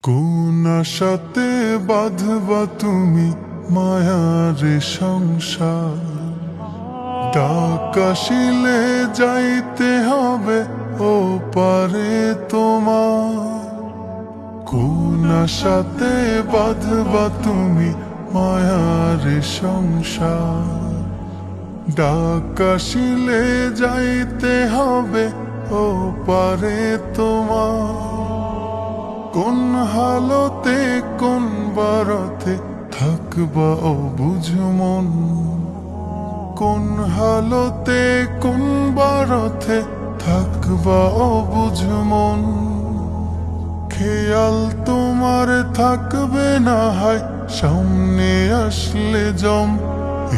কোন আশাতে বাঁধবা তুমি মায়ার সংসার? ডাক আসিলে যাইতে হবে ও পারে তোমার। কোন আশাতে বাঁধবা তুমি মায়ার সংসার? ডাক আসিলে যাইতে হবে ও পারে তোমার। কোন হালতে কোন বারতে থাকবা অবুঝ মন? কোন হালতে কোন বারতে থাকবা অবুঝ মন? খেয়াল তোমার থাকবে না হয় সামনে আসলে জম।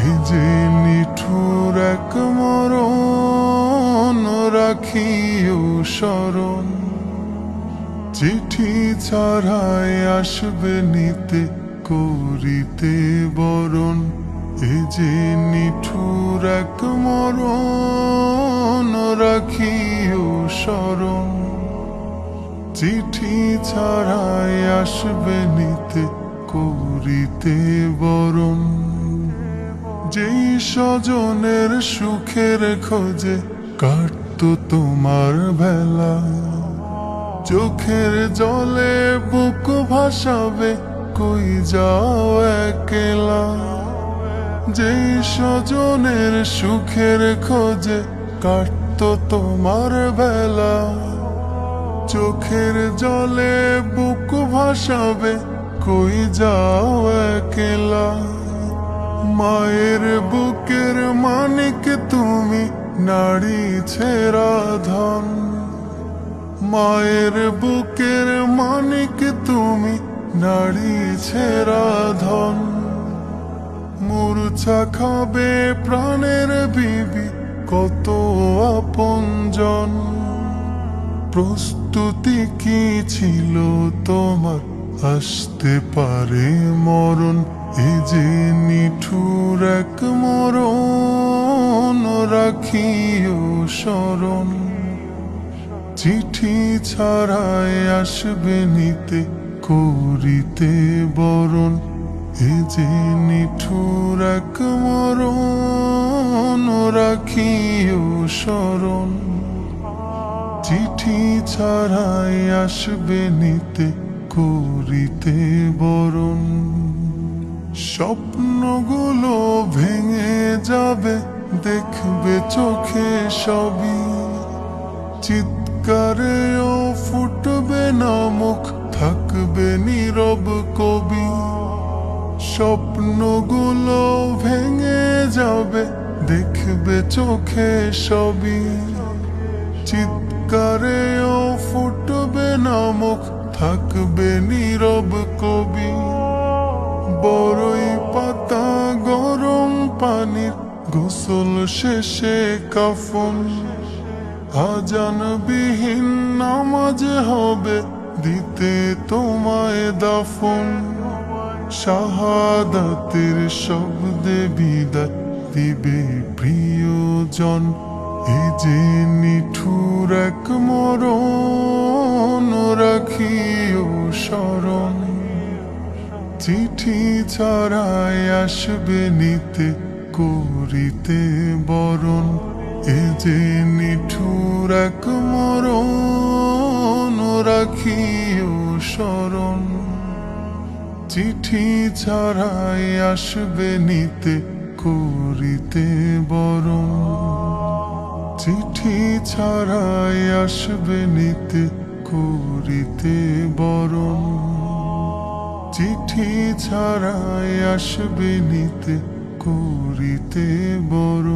এই যে নিঠুর এক মরণ রাখিও স্মরণ। চিঠি ছাড়াই আসবে নিতে করিতে বরণ। এ যে নিঠুর এক মরণ রাখিও স্মরণ। চিঠি ছাড়াই আসবে নিতে করিতে বরণ। যেই স্বজনের সুখের খোঁজে কাটতো তোমার বেলা, চোখের জলে বুক ভাসাবে কই যাও একলা। যেই স্বজনের সুখের খোঁজে কাটতো তোমার বেলা, চোখের জলে বুক ভাসাবে কই যাও একলা। মায়ের বুকের মানিক তুমি নারী ছেঁড়া ধন। মায়ের বুকের মানিক তুমি নারী ছেঁড়া ধন। মূর্ছা খাবে প্রাণের বিবি কত আপনজন। প্রস্তুতি কি ছিল তোমার আসতে পারে মরণ? এ যে নিঠুর এক মরণ রাখিও স্মরণ। চিঠি ছাড়াই আসবে নিতে করিতে বরণ। এ যে নিঠুর এক মরণ রাখিও স্মরণ। চিঠি ছাড়াই আসবে নিতে করিতে বরণ। স্বপ্নগুলো ভেঙে যাবে দেখবে চোখে সবই। চিৎকারেও ফুটবে না মুখ, থাকবে নীরব কবি। স্বপ্নগুলো ভেঙে যাবে দেখবে চোখে সবই। চিৎকারেও ফুটবে না মুখ, থাকবে নীরব কবি। বড়ই পাতা গরম পানির গোসল শেষে কাফন। আজানবিহীন নামাজ হবে দিতে তোমায় দাফন। শাহাদাতের শব্দে বিদায় দিবে প্রিয়জন। এ যে নিঠুর এক মরণ রাখিও স্মরণ। চিঠি ছাড়াই আসবে নিতে করিতে বরণ। এ যে নিঠুর এক মরণ রাখিও স্মরণ। চিঠি ছাড়াই আসবে নিতে করিতে বরণ। চিঠি ছাড়াই আসবে নিতে করিতে বরণ। চিঠি ছাড়াই আসবে নিতে করিতে বরণ।